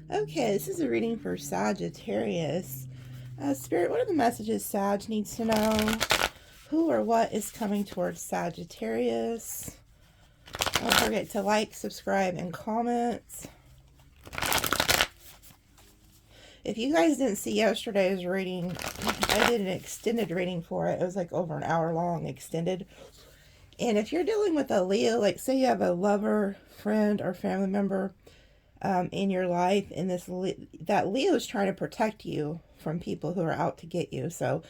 Okay, this is a reading for Sagittarius. Spirit, what are the messages Sag needs to know? Who or what is coming towards Sagittarius? Don't forget to like, subscribe, and comment. If you guys didn't see yesterday's reading, I did an extended reading for it. It was like over an hour long, extended. And if you're dealing with a Leo, like say you have a lover, friend, or family member in your life, and that Leo is trying to protect you from people who are out to get you. So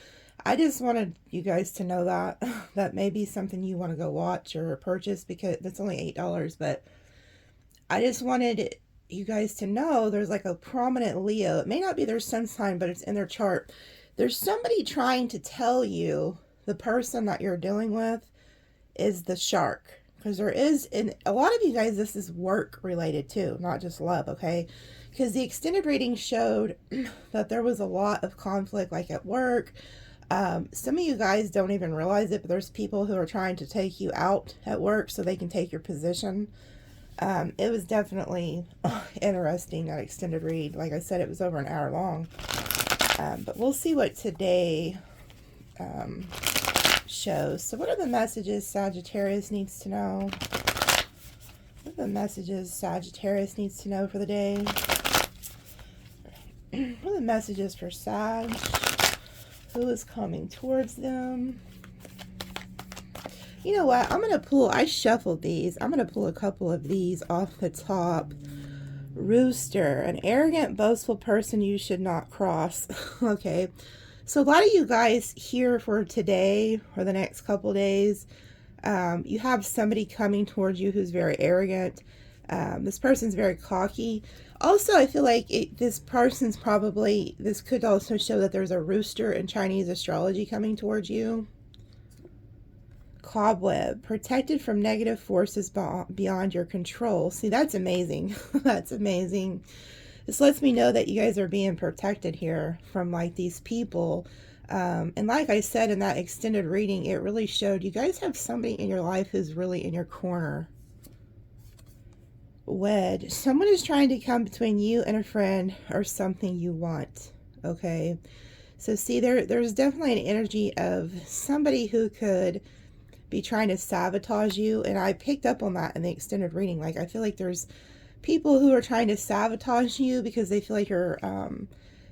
I just wanted you guys to know that that may be something you want to go watch or purchase, because it's only $8. But I just wanted you guys to know there's like a prominent Leo. It may not be their sun sign, but it's in their chart. There's somebody trying to tell you the person that you're dealing with is the shark. Because there is, in a lot of you guys, this is work related too, not just love, okay? Because the extended reading showed that there was a lot of conflict, like at work. Some of you guys don't even realize it, but there's people who are trying to take you out at work so they can take your position. It was definitely interesting, that extended read. Like I said, it was over an hour long. But we'll see what today shows. So what are the messages Sagittarius needs to know? What are the messages Sagittarius needs to know for the day? What are the messages for Sag? Who is coming towards them? You know what? I'm going to pull, I shuffled these. I'm going to pull a couple of these off the top. Rooster, an arrogant, boastful person you should not cross. Okay. So a lot of you guys here for today or the next couple days, you have somebody coming towards you who's very arrogant. This person's very cocky. Also, I feel like this person's probably, this could also show that there's a rooster in Chinese astrology coming towards you. Cobweb, protected from negative forces beyond your control. See, that's amazing. That's amazing. This lets me know that you guys are being protected here from like these people. And like I said in that extended reading, it really showed you guys have somebody in your life who's really in your corner. Wedge, someone is trying to come between you and a friend or something you want. Okay. So see, there's definitely an energy of somebody who could be trying to sabotage you. And I picked up on that in the extended reading. Like, I feel like there's people who are trying to sabotage you because they feel like you're,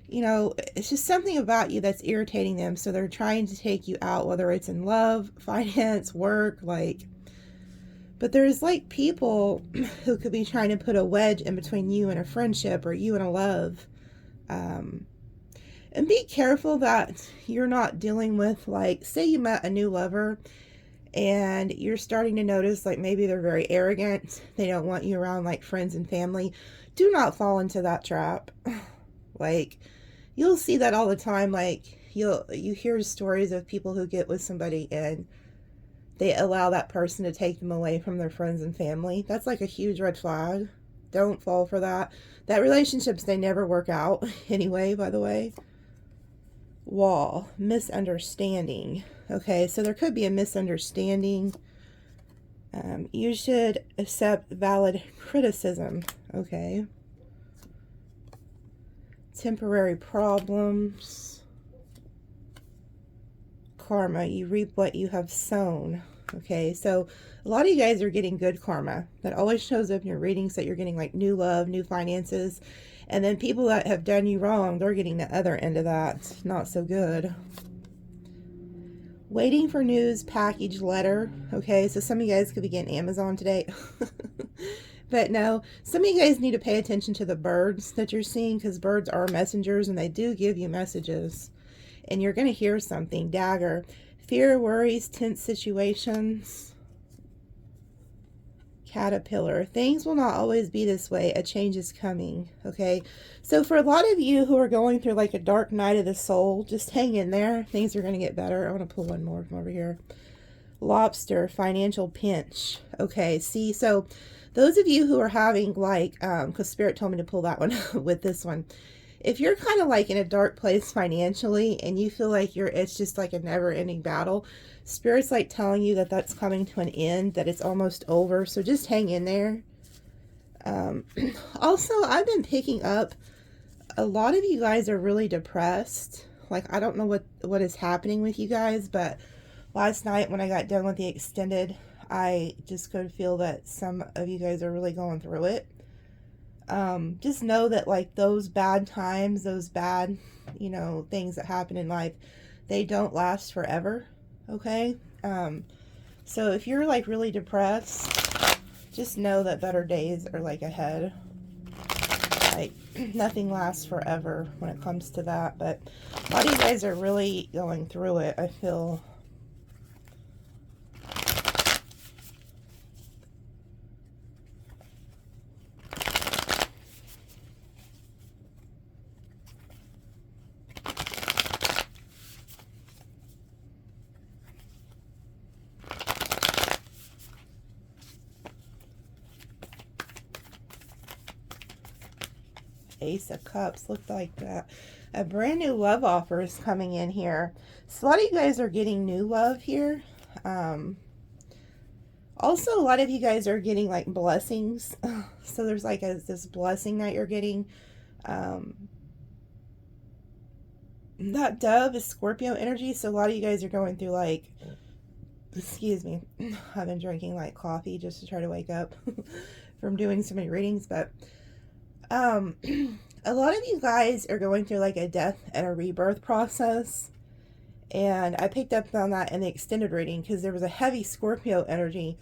you know, it's just something about you that's irritating them. So they're trying to take you out, whether it's in love, finance, work, like, but there's like people who could be trying to put a wedge in between you and a friendship or you and a love. And be careful that you're not dealing with, like, say you met a new lover and you're starting to notice like maybe they're very arrogant. They don't want you around like friends and family. Do not fall into that trap. Like, you'll see that all the time. Like, you hear stories of people who get with somebody and they allow that person to take them away from their friends and family. That's like a huge red flag. Don't fall for that. That relationships, they never work out anyway, by the way. Wall, misunderstanding. Okay, so there could be a misunderstanding. You should accept valid criticism. Okay. Temporary problems. Karma, you reap what you have sown. Okay, so a lot of you guys are getting good karma. That always shows up in your readings, that you're getting like new love, new finances. And then people that have done you wrong, they're getting the other end of that. Not so good. Waiting for news, package, letter. Okay, so some of you guys could be getting Amazon today. But no, some of you guys need to pay attention to the birds that you're seeing, because birds are messengers and they do give you messages. And you're going to hear something. Dagger. Fear, worries, tense situations. Caterpillar. Things will not always be this way. A change is coming. Okay. So for a lot of you who are going through like a dark night of the soul, just hang in there. Things are going to get better. I want to pull one more from over here. Lobster. Financial pinch. Okay. See, so those of you who are having like, because Spirit told me to pull that one with this one. If you're kind of like in a dark place financially and you feel like it's just like a never-ending battle, Spirit's like telling you that that's coming to an end, that it's almost over. So just hang in there. Also, I've been picking up a lot of you guys are really depressed. Like, I don't know what is happening with you guys, but last night when I got done with the extended, I just could feel that some of you guys are really going through it. Just know that, like, those bad times, those bad, you know, things that happen in life, they don't last forever, okay? So if you're, like, really depressed, just know that better days are, like, ahead. Like, nothing lasts forever when it comes to that, but a lot of you guys are really going through it, I feel. Ace of Cups looked like that. A brand new love offer is coming in here. So a lot of you guys are getting new love here. Also, a lot of you guys are getting like blessings. So there's like this blessing that you're getting. That dove is Scorpio energy. So a lot of you guys are going through like, excuse me, I've been drinking like coffee just to try to wake up from doing so many readings, but a lot of you guys are going through like a death and a rebirth process, and I picked up on that in the extended reading because there was a heavy Scorpio energy,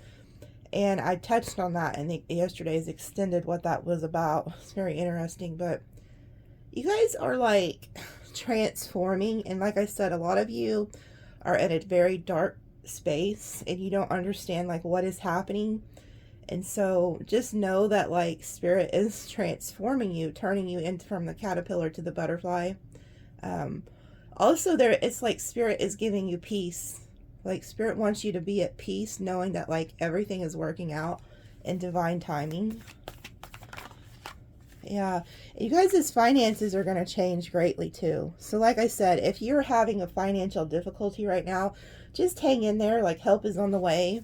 and I touched on that in yesterday's extended, what that was about. It's very interesting, but you guys are like transforming, and like I said, a lot of you are in a very dark space and you don't understand like what is happening. And so just know that like spirit is transforming you, turning you into from the caterpillar to the butterfly. Also there, it's like spirit is giving you peace. Like spirit wants you to be at peace, knowing that like everything is working out in divine timing. Yeah, you guys' finances are going to change greatly too. So like I said, if you're having a financial difficulty right now, just hang in there. Like help is on the way.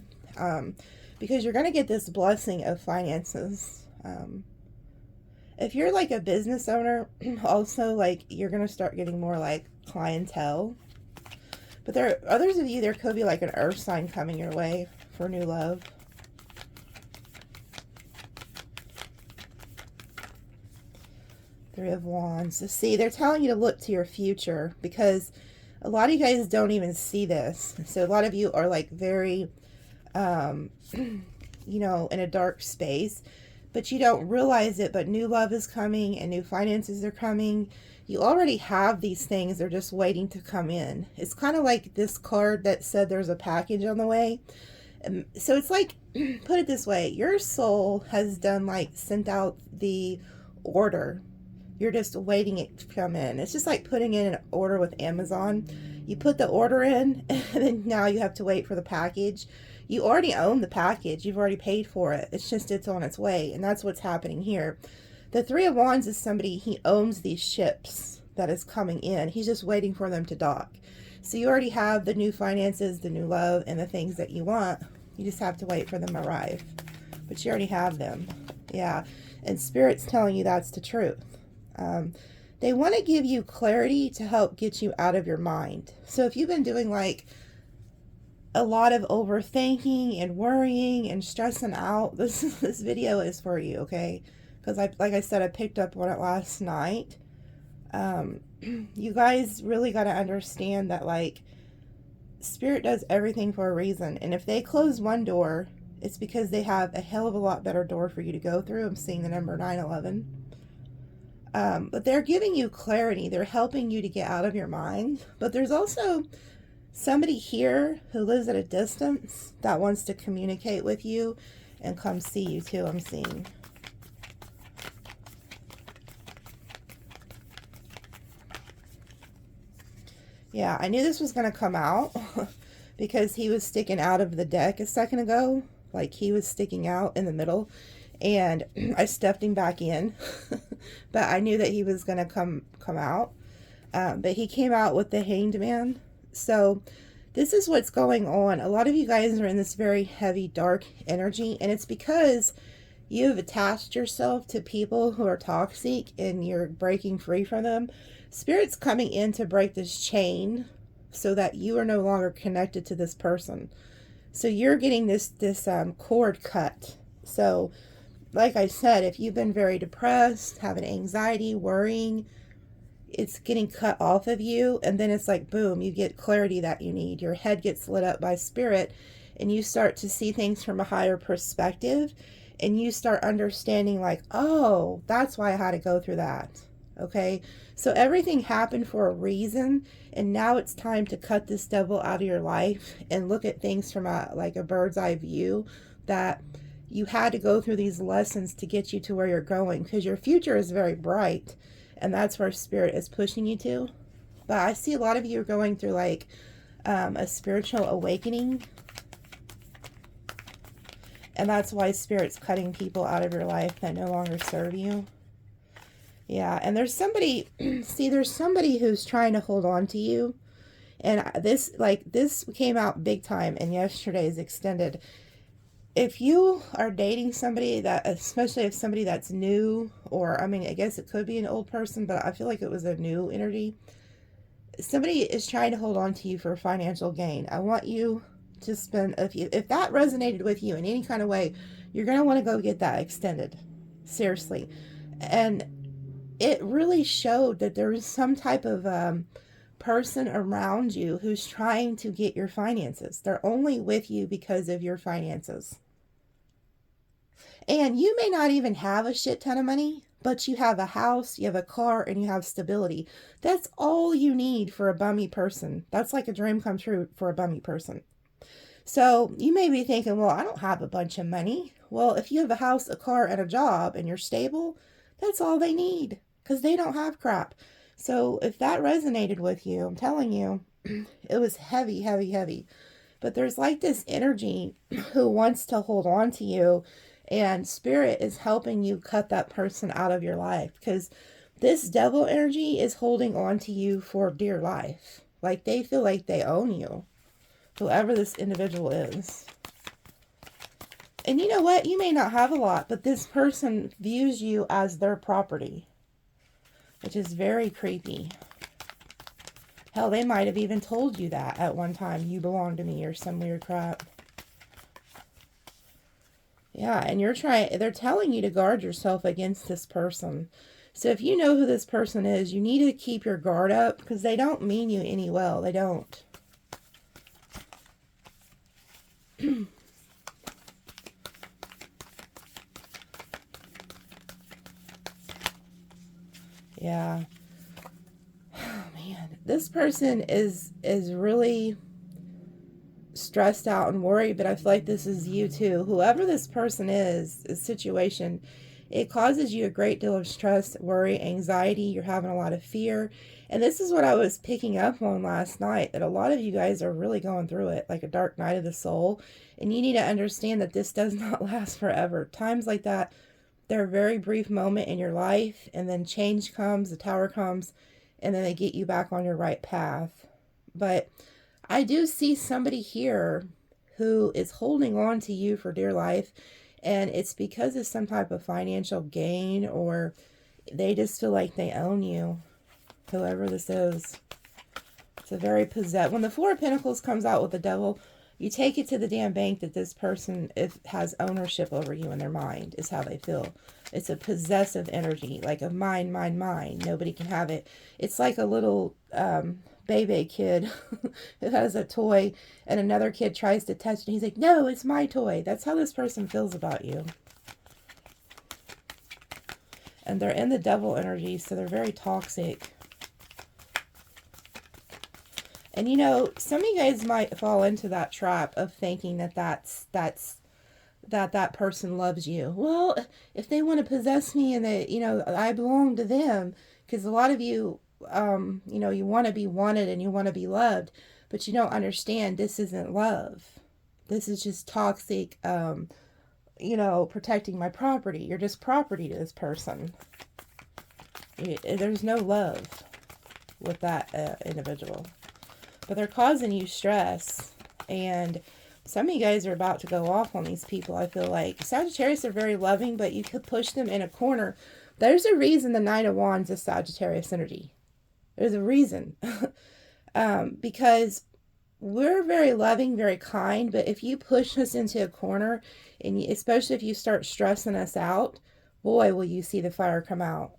Because you're going to get this blessing of finances. If you're like a business owner, also like you're going to start getting more like clientele. But there are others of you, there could be like an earth sign coming your way for new love. Three of Wands. So see, they're telling you to look to your future because a lot of you guys don't even see this. So a lot of you are like very you know, in a dark space, but you don't realize it, but new love is coming and new finances are coming. You already have these things, they're just waiting to come in. It's kind of like this card that said there's a package on the way. So it's like, put it this way, your soul has done like sent out the order. You're just waiting it to come in. It's just like putting in an order with Amazon. You put the order in and then now you have to wait for the package. You already own the package. You've already paid for it. It's just it's on its way. And that's what's happening here. The Three of Wands is somebody, he owns these ships that is coming in. He's just waiting for them to dock. So you already have the new finances, the new love, and the things that you want. You just have to wait for them to arrive. But you already have them. Yeah. And Spirit's telling you that's the truth. They want to give you clarity to help get you out of your mind. So if you've been doing like a lot of overthinking and worrying and stressing out, this video is for you, okay? Because like I said, I picked up on it last night. You guys really got to understand that like Spirit does everything for a reason, and if they close one door, it's because they have a hell of a lot better door for you to go through. I'm seeing the number 911. But they're giving you clarity. They're helping you to get out of your mind. But there's also somebody here who lives at a distance that wants to communicate with you and come see you too, I'm seeing. Yeah, I knew this was going to come out because he was sticking out of the deck a second ago. Like he was sticking out in the middle. And I stuffed him back in. But I knew that he was going to come out. But he came out with the Hanged Man. So this is what's going on. A lot of you guys are in this very heavy, dark energy. And it's because You have attached yourself to people who are toxic and you're breaking free from them. Spirit's coming in to break this chain so that you are no longer connected to this person. So you're getting this cord cut. So like I said, if you've been very depressed, having anxiety, worrying, it's getting cut off of you. And then it's like, boom, you get clarity that you need. Your head gets lit up by spirit and you start to see things from a higher perspective. And you start understanding like, oh, that's why I had to go through that. Okay. So everything happened for a reason. And now it's time to cut this devil out of your life and look at things from a bird's eye view, that you had to go through these lessons to get you to where you're going, because your future is very bright and that's where spirit is pushing you to. But I see a lot of you are going through like a spiritual awakening, and that's why spirit's cutting people out of your life that no longer serve you. Yeah, and there's somebody, see, there's somebody who's trying to hold on to you. And this came out big time in yesterday's extended. If you are dating somebody that, especially if somebody that's new, or, I mean, I guess it could be an old person, but I feel like it was a new energy. Somebody is trying to hold on to you for financial gain. I want you to spend, if that resonated with you in any kind of way, you're going to want to go get that extended. Seriously. And it really showed that there was some type of person around you who's trying to get your finances. They're only with you because of your finances. And you may not even have a shit ton of money, but you have a house, you have a car, and you have stability. That's all you need for a bummy person. That's like a dream come true for a bummy person. So you may be thinking, well, I don't have a bunch of money. Well, if you have a house, a car, and a job, and you're stable, that's all they need, because they don't have crap. So if that resonated with you, I'm telling you, it was heavy, heavy, heavy. But there's like this energy who wants to hold on to you, and spirit is helping you cut that person out of your life, because this devil energy is holding on to you for dear life. Like they feel like they own you, whoever this individual is. And you know what? You may not have a lot, but this person views you as their property, which is very creepy. Hell, they might have even told you that at one time. You belong to me or some weird crap. Yeah, and they're telling you to guard yourself against this person. So if you know who this person is, you need to keep your guard up, because they don't mean you any well. They don't. Yeah. Oh, man. This person is really stressed out and worried, but I feel like this is you too. Whoever this person is situation, it causes you a great deal of stress, worry, anxiety. You're having a lot of fear. And this is what I was picking up on last night, that a lot of you guys are really going through it, like a dark night of the soul. And you need to understand that this does not last forever. Times like that, they're a very brief moment in your life, and then change comes, the tower comes, and then they get you back on your right path. But I do see somebody here who is holding on to you for dear life, and it's because of some type of financial gain, or they just feel like they own you, whoever this is. It's a very when the Four of Pentacles comes out with the devil, you take it to the damn bank that this person has ownership over you in their mind, is how they feel. It's a possessive energy, like a mine, mine, mine. Nobody can have it. It's like a little baby kid who has a toy and another kid tries to touch it. And he's like, no, it's my toy. That's how this person feels about you. And they're in the devil energy, so they're very toxic. And you know, some of you guys might fall into that trap of thinking that that person loves you. Well, if they want to possess me and they, you know, I belong to them, because a lot of you, you know, you want to be wanted and you want to be loved, but you don't understand this isn't love. This is just toxic, you know, protecting my property. You're just property to this person. There's no love with that individual. But they're causing you stress, and Some of you guys are about to go off on these people, I feel like. Sagittarius are very loving, but you could push them in a corner. There's a reason the Knight of Wands is Sagittarius energy. There's a reason. Because we're very loving, very kind, but if you push us into a corner, and especially if you start stressing us out, boy, will you see the fire come out.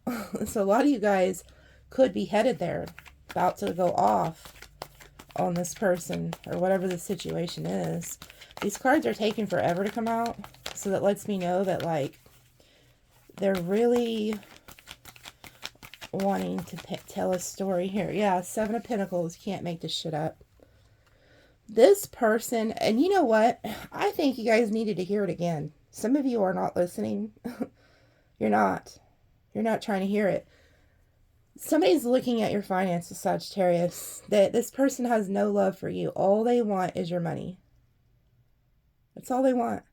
So a lot of you guys could be headed there, about to go off on this person or whatever the situation is. These cards are taking forever to come out, so that lets me know that, like, they're really wanting to tell a story here. Yeah, Seven of Pentacles. Can't make this shit up. This person, and you know what? I think you guys needed to hear it again. Some of you are not listening. You're not. You're not trying to hear it. Somebody's looking at your finances, Sagittarius. That this person has no love for you. All they want is your money. That's all they want.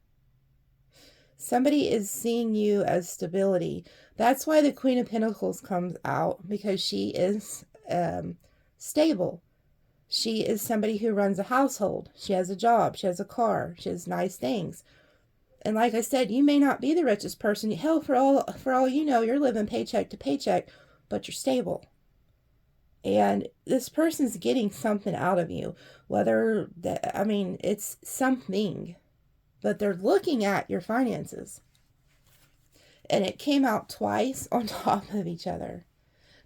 Somebody is seeing you as stability. That's why the Queen of Pentacles comes out, because she is stable. She is somebody who runs a household. She has a job. She has a car. She has nice things. And like I said, you may not be the richest person. Hell, for all you know, you're living paycheck to paycheck, but you're stable. And this person's getting something out of you. Whether, I mean, it's something. But they're looking at your finances. And it came out twice on top of each other.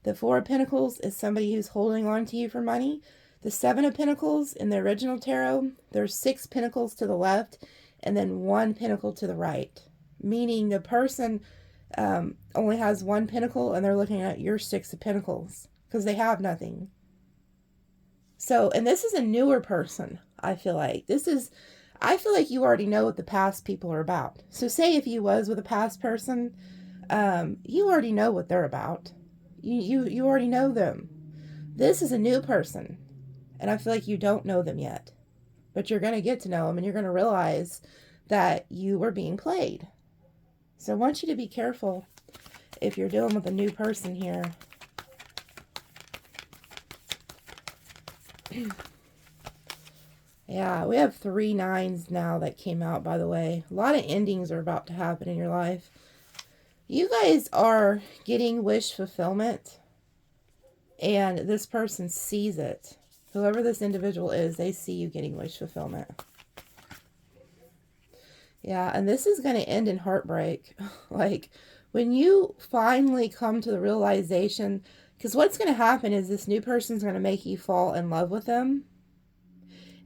The Four of Pentacles is somebody who's holding on to you for money. The Seven of Pentacles in the original tarot, there's 6 pentacles to the left and then 1 pentacle to the right. Meaning the person only has 1 pentacle and they're looking at your 6 of Pentacles because they have nothing. So, and this is a newer person, I feel like. I feel like you already know what the past people are about. So say if you was with a past person, you already know what they're about. You already know them. This is a new person. And I feel like you don't know them yet. But you're going to get to know them and you're going to realize that you were being played. So I want you to be careful if you're dealing with a new person here. Yeah, we have 3 9s now that came out, by the way. A lot of endings are about to happen in your life. You guys are getting wish fulfillment. And this person sees it. Whoever this individual is, they see you getting wish fulfillment. Yeah, and this is going to end in heartbreak. Like, when you finally come to the realization, because what's going to happen is this new person's going to make you fall in love with them.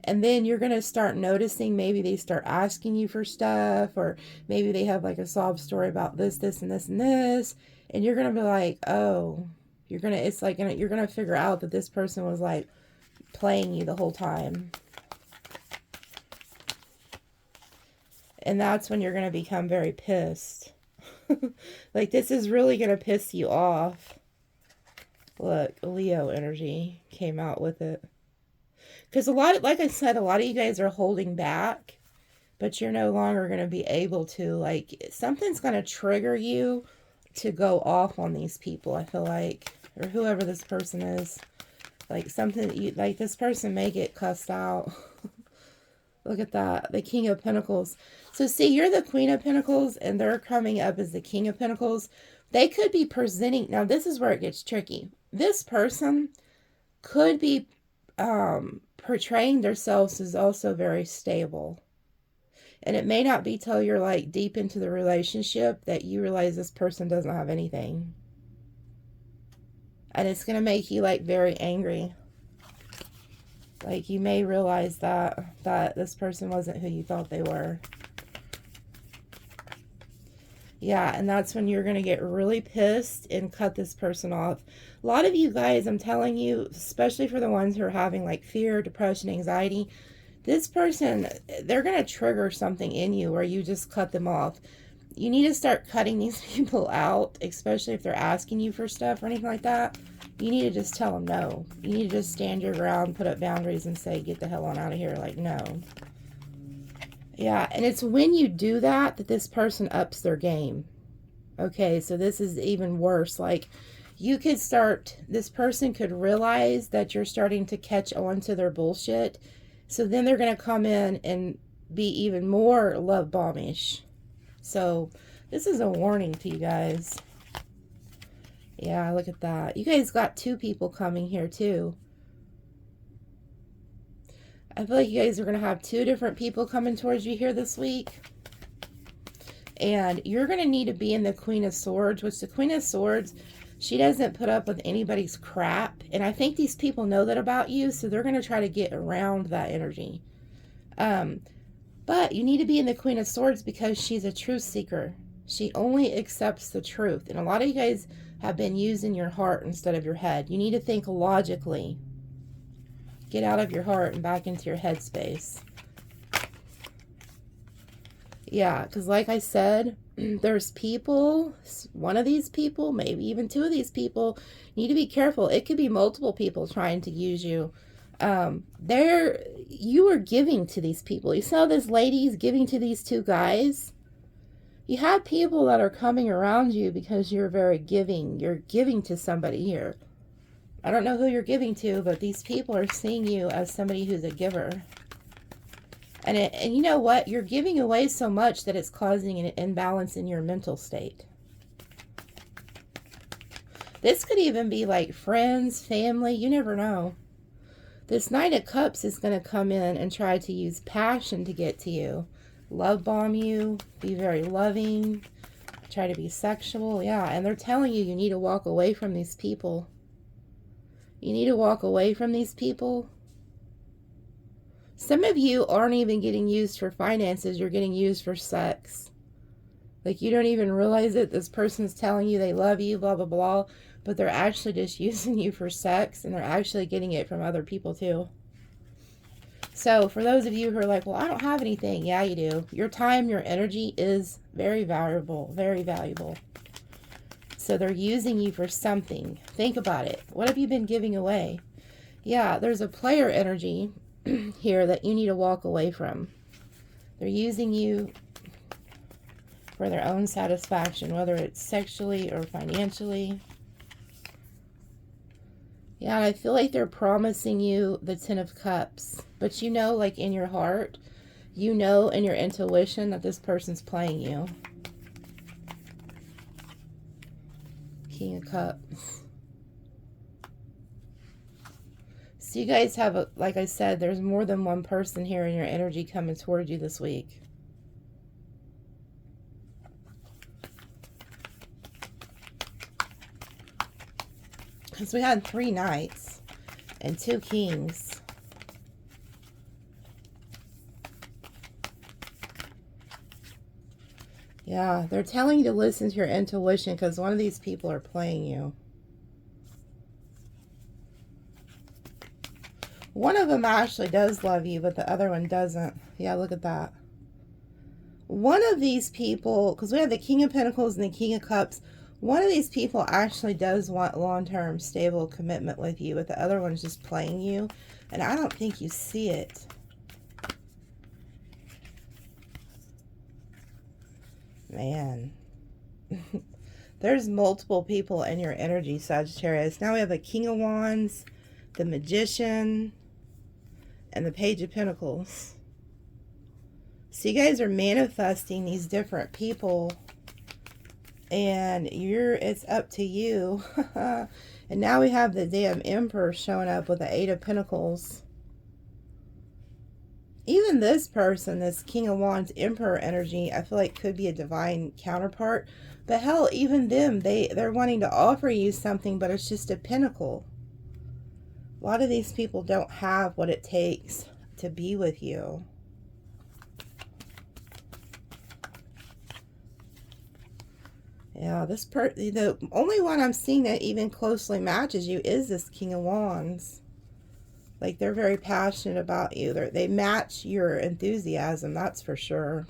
And then you're going to start noticing maybe they start asking you for stuff, or maybe they have like a sob story about this, this, and this, and this. And you're going to be like, oh, you're going to figure out that this person was like playing you the whole time. And that's when you're going to become very pissed. Like, this is really going to piss you off. Look, Leo energy came out with it. Because like I said, a lot of you guys are holding back, but you're no longer going to be able to, like, something's going to trigger you to go off on these people, I feel like, or whoever this person is. Like, something, like, this person may get cussed out. Look at that, the King of Pentacles. So see, you're the Queen of Pentacles, and they're coming up as the King of Pentacles. They could be presenting, now this is where it gets tricky. This person could be portraying themselves as also very stable. And it may not be till you're like deep into the relationship that you realize this person doesn't have anything. And it's going to make you like very angry. Like, you may realize that this person wasn't who you thought they were. Yeah, and that's when you're going to get really pissed and cut this person off. A lot of you guys, I'm telling you, especially for the ones who are having like fear, depression, anxiety, this person, they're going to trigger something in you where you just cut them off. You need to start cutting these people out, especially if they're asking you for stuff or anything like that. You need to just tell them no. You need to just stand your ground, put up boundaries, and say, get the hell on out of here. Like, no. Yeah, and it's when you do that that this person ups their game. Okay, so this is even worse. Like, you could start, this person could realize that you're starting to catch on to their bullshit. So then they're going to come in and be even more love bombish. So this is a warning to you guys. Yeah, look at that. You guys got 2 people coming here too. I feel like you guys are going to have 2 different people coming towards you here this week. And you're going to need to be in the Queen of Swords, which the Queen of Swords, she doesn't put up with anybody's crap. And I think these people know that about you, so they're going to try to get around that energy. But you need to be in the Queen of Swords because she's a truth seeker. She only accepts the truth. And a lot of you guys have been using your heart instead of your head. You need to think logically. Get out of your heart and back into your head space. Yeah, because like I said, there's people, one of these people, maybe even 2 of these people, need to be careful. It could be multiple people trying to use you. You are giving to these people. You saw this lady's giving to these 2 guys. You have people that are coming around you because you're very giving. You're giving to somebody here. I don't know who you're giving to, but these people are seeing you as somebody who's a giver. And you know what? You're giving away so much that it's causing an imbalance in your mental state. This could even be like friends, family, you never know. This Knight of Cups is going to come in and try to use passion to get to you. Love bomb you, be very loving, try to be sexual. Yeah, and they're telling you you need to walk away from these people. You need to walk away from these people. Some of you aren't even getting used for finances. You're getting used for sex. Like you don't even realize it. This person's telling you they love you, blah, blah, blah. But they're actually just using you for sex. And they're actually getting it from other people too. So for those of you who are like, well, I don't have anything. Yeah, you do. Your time, your energy is very valuable. Very valuable. So they're using you for something. Think about it. What have you been giving away? Yeah, there's a player energy here that you need to walk away from. They're using you for their own satisfaction, whether it's sexually or financially. Yeah, I feel like they're promising you the 10 of Cups. But you know, like in your heart, you know in your intuition that this person's playing you. King of Cups. So you guys have, like I said, there's more than one person here in your energy coming toward you this week. Because we had 3 knights and 2 kings. Yeah, they're telling you to listen to your intuition because one of these people are playing you. One of them actually does love you, but the other one doesn't. Yeah, look at that. One of these people, because we have the King of Pentacles and the King of Cups, one of these people actually does want long-term stable commitment with you, but the other one's just playing you. And I don't think you see it. Man. There's multiple people in your energy, Sagittarius. Now we have a King of Wands, the Magician, and the Page of Pentacles. So you guys are manifesting these different people. And it's up to you. And now we have the damn Emperor showing up with the 8 of Pentacles. Even this person, this King of Wands Emperor energy, I feel like could be a divine counterpart. But hell, even them, they're wanting to offer you something, but it's just a pentacle. A lot of these people don't have what it takes to be with you. Yeah, the only one I'm seeing that even closely matches you is this King of Wands. Like, they're very passionate about you. They match your enthusiasm, that's for sure.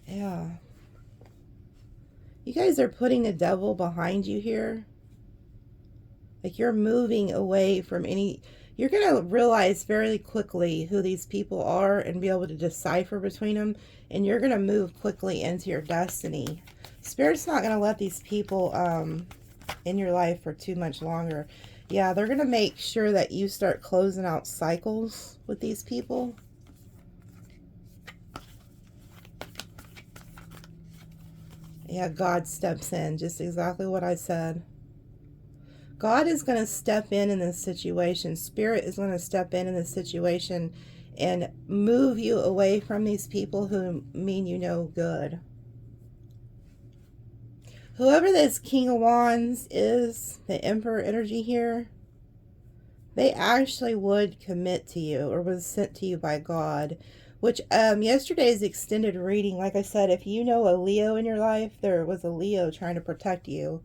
Yeah. You guys are putting the devil behind you here. Like, you're moving away from any... You're going to realize very quickly who these people are and be able to decipher between them. And you're going to move quickly into your destiny. Spirit's not going to let these people in your life for too much longer. Yeah, they're going to make sure that you start closing out cycles with these people. Yeah, God steps in. Just exactly what I said. God is going to step in this situation. Spirit is going to step in this situation and move you away from these people who mean you no good. Whoever this King of Wands is, the Emperor energy here, they actually would commit to you or was sent to you by God. Which yesterday's extended reading, like I said, if you know a Leo in your life, there was a Leo trying to protect you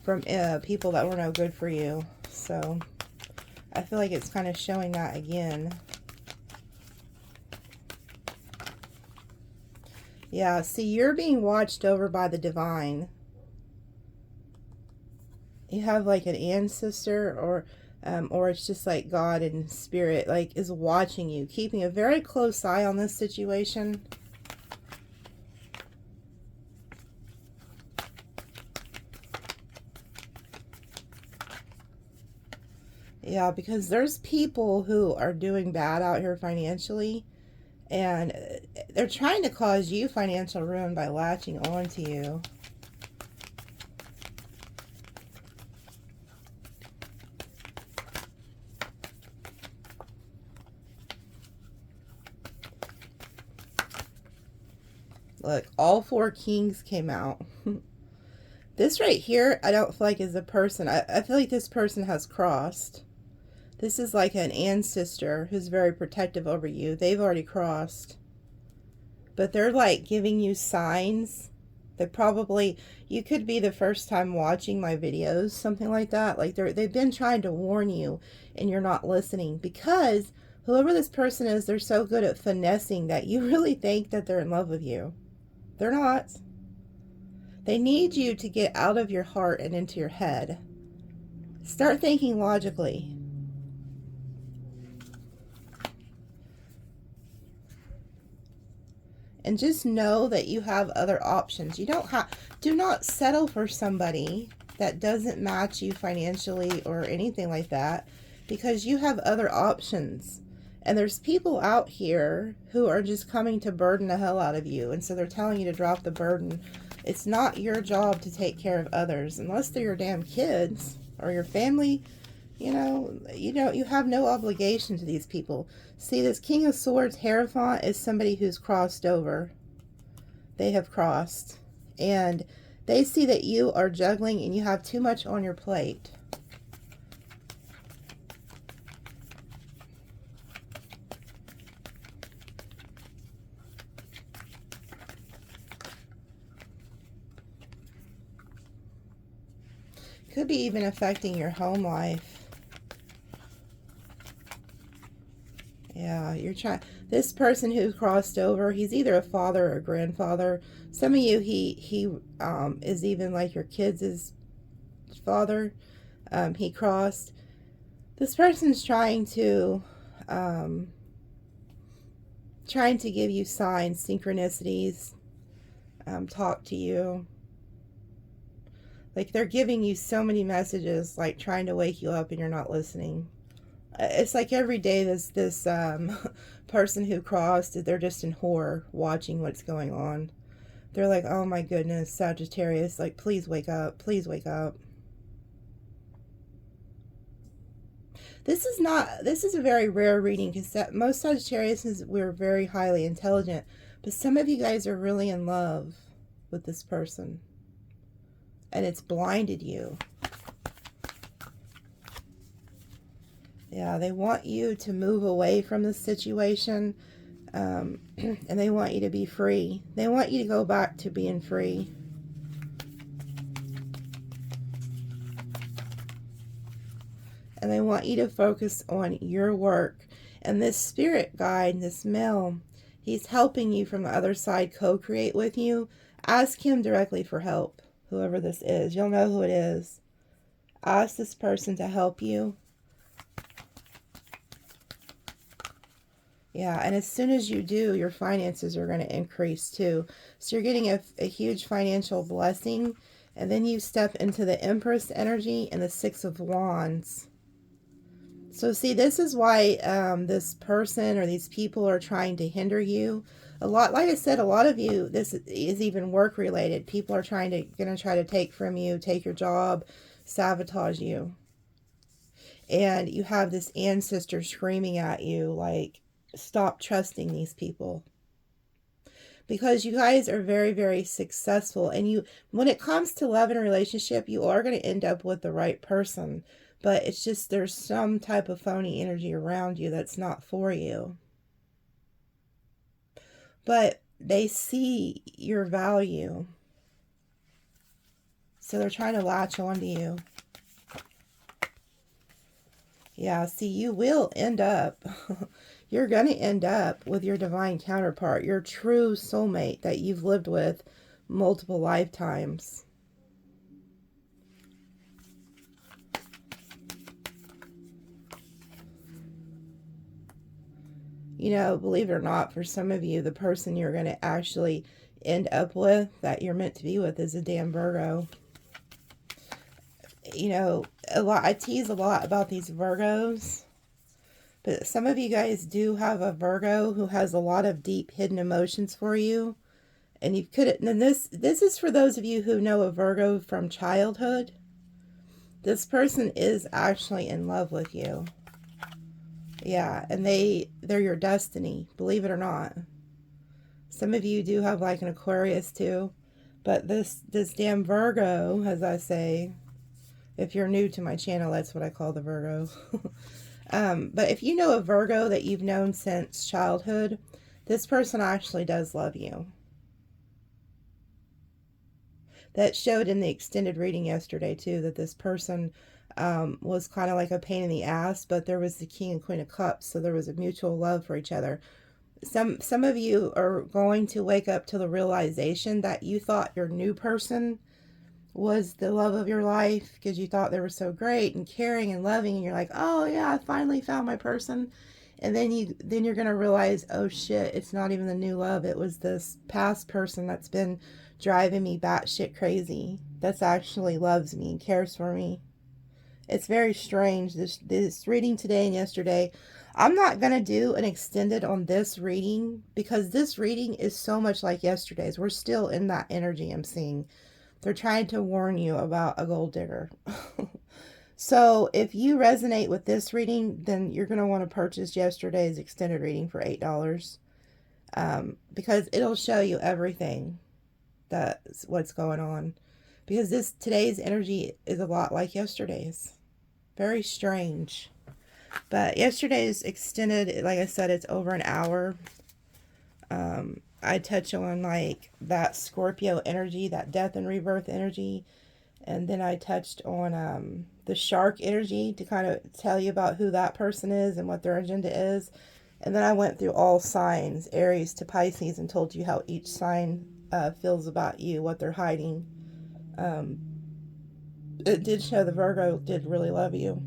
from people that were no good for you. So I feel like it's kind of showing that again. Yeah, see, you're being watched over by the divine. You have like an ancestor or it's just like God and Spirit like is watching you, keeping a very close eye on this situation. Yeah, because there's people who are doing bad out here financially, and they're trying to cause you financial ruin by latching on to you. Look, all 4 kings came out. This right here, I don't feel like is a person. I feel like this person has crossed. This is like an ancestor who's very protective over you. They've already crossed. But they're like giving you signs. They probably, you could be the first time watching my videos, something like that. Like they've been trying to warn you and you're not listening, because whoever this person is, they're so good at finessing that you really think that they're in love with you. They're not. They need you to get out of your heart and into your head. Start thinking logically. And just know that you have other options. You don't have, do not settle for somebody that doesn't match you financially or anything like that, because you have other options. And there's people out here who are just coming to burden the hell out of you. And so they're telling you to drop the burden. It's not your job to take care of others unless they're your damn kids or your family. You have no obligation to these people. See, this King of Swords Hierophant is somebody who's crossed over. They have crossed. And they see that you are juggling and you have too much on your plate. Could be even affecting your home life. Yeah, you're trying. This person who crossed over, he's either a father or a grandfather. Some of you, he is even like your kids' father. He crossed. This person's trying to give you signs, synchronicities, talk to you. Like they're giving you so many messages, like trying to wake you up and you're not listening. It's like every day this person who crossed, they're just in horror watching what's going on. They're like, oh my goodness, Sagittarius, like please wake up, please wake up. This is a very rare reading, because most Sagittariuses, we're very highly intelligent, but some of you guys are really in love with this person and it's blinded you. Yeah, they want you to move away from this situation, and they want you to be free. They want you to go back to being free. And they want you to focus on your work. And this spirit guide, this male, he's helping you from the other side, co-create with you. Ask him directly for help, whoever this is. You'll know who it is. Ask this person to help you. Yeah, and as soon as you do, your finances are going to increase too. So you're getting a huge financial blessing, And then you step into the Empress energy and the Six of Wands. So see, this is why this person or these people are trying to hinder you. A lot, like I said, a lot of you, this is even work related. People are gonna try to take from you, take your job, sabotage you. And you have this ancestor screaming at you like, stop trusting these people. Because you guys are very, very successful. And you, when it comes to love and a relationship, you are going to end up with the right person. But it's just there's some type of phony energy around you that's not for you. But they see your value. So they're trying to latch onto you. Yeah, see, you will end up, you're going to end up with your divine counterpart, your true soulmate that you've lived with multiple lifetimes. You know, believe it or not, for some of you, the person you're going to actually end up with, that you're meant to be with, is a damn Virgo. You know, I tease a lot about these Virgos, but some of you guys do have a Virgo who has a lot of deep hidden emotions for you. And you could, and this is for those of you who know a Virgo from childhood. This person is actually in love with you. Yeah, and they're your destiny, believe it or not. Some of you do have like an Aquarius too, but this damn Virgo, as I say, if you're new to my channel, that's what I call the Virgo. But if you know a Virgo that you've known since childhood, this person actually does love you. That showed in the extended reading yesterday too, that this person was kind of like a pain in the ass, but there was the King and Queen of Cups, so there was a mutual love for each other. Some of you are going to wake up to the realization that you thought your new person was the love of your life because you thought they were so great and caring and loving, and you're like, oh yeah, I finally found my person. And then you're gonna realize, oh shit, it's not even the new love, it was this past person that's been driving me batshit crazy, that's actually loves me and cares for me. It's very strange, this reading today and yesterday. I'm not going to do an extended on this reading because this reading is so much like yesterday's. We're still in that energy I'm seeing. They're trying to warn you about a gold digger. So if you resonate with this reading, then you're going to want to purchase yesterday's extended reading for $8. Because it'll show you everything that's what's going on. Because today's energy is a lot like yesterday's. Very strange. But yesterday's extended, like I said, it's over an hour. I touch on like that Scorpio energy, that death and rebirth energy. And then I touched on the shark energy to kind of tell you about who that person is and what their agenda is. And then I went through all signs, Aries to Pisces, and told you how each sign feels about you, what they're hiding. It did show the Virgo did really love you.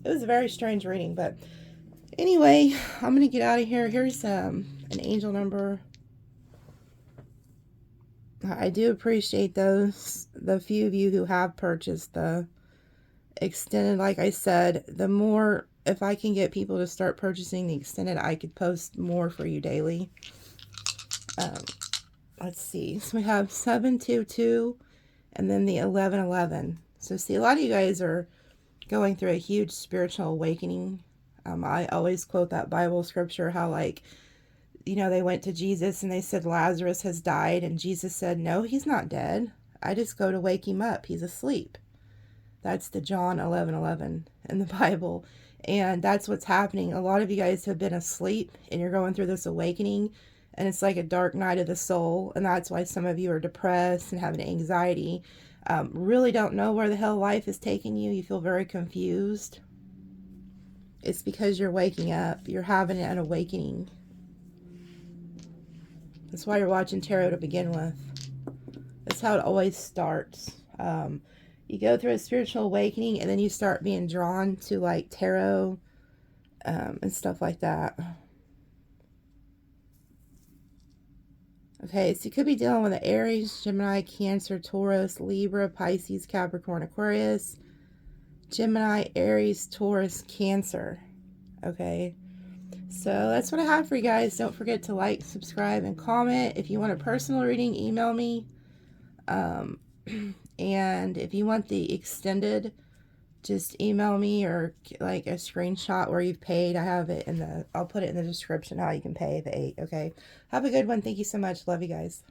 It was a very strange reading, but anyway, I'm going to get out of here. Here's an angel number. I do appreciate the few of you who have purchased the extended. Like I said, the more, if I can get people to start purchasing the extended, I could post more for you daily. Let's see. So we have 722 and then the 1111. So see, a lot of you guys are going through a huge spiritual awakening. I always quote that Bible scripture, how like, you know, they went to Jesus and they said Lazarus has died, and Jesus said, no, he's not dead. I just go to wake him up. He's asleep. That's the John 11:11 in the Bible. And that's what's happening. A lot of you guys have been asleep and you're going through this awakening, and it's like a dark night of the soul. And that's why some of you are depressed and having anxiety. Really don't know where the hell life is taking you. You feel very confused. It's because you're waking up. You're having an awakening. That's why you're watching tarot to begin with. That's how it always starts. You go through a spiritual awakening and then you start being drawn to like tarot and stuff like that. Okay, so you could be dealing with an Aries, Gemini, Cancer, Taurus, Libra, Pisces, Capricorn, Aquarius, Gemini, Aries, Taurus, Cancer. Okay, so that's what I have for you guys. Don't forget to like, subscribe, and comment. If you want a personal reading, email me. And if you want the extended, just email me, or like a screenshot where you've paid. I have it in the, I'll put it in the description how you can pay the 8. Okay, have a good one. Thank you so much. Love you guys.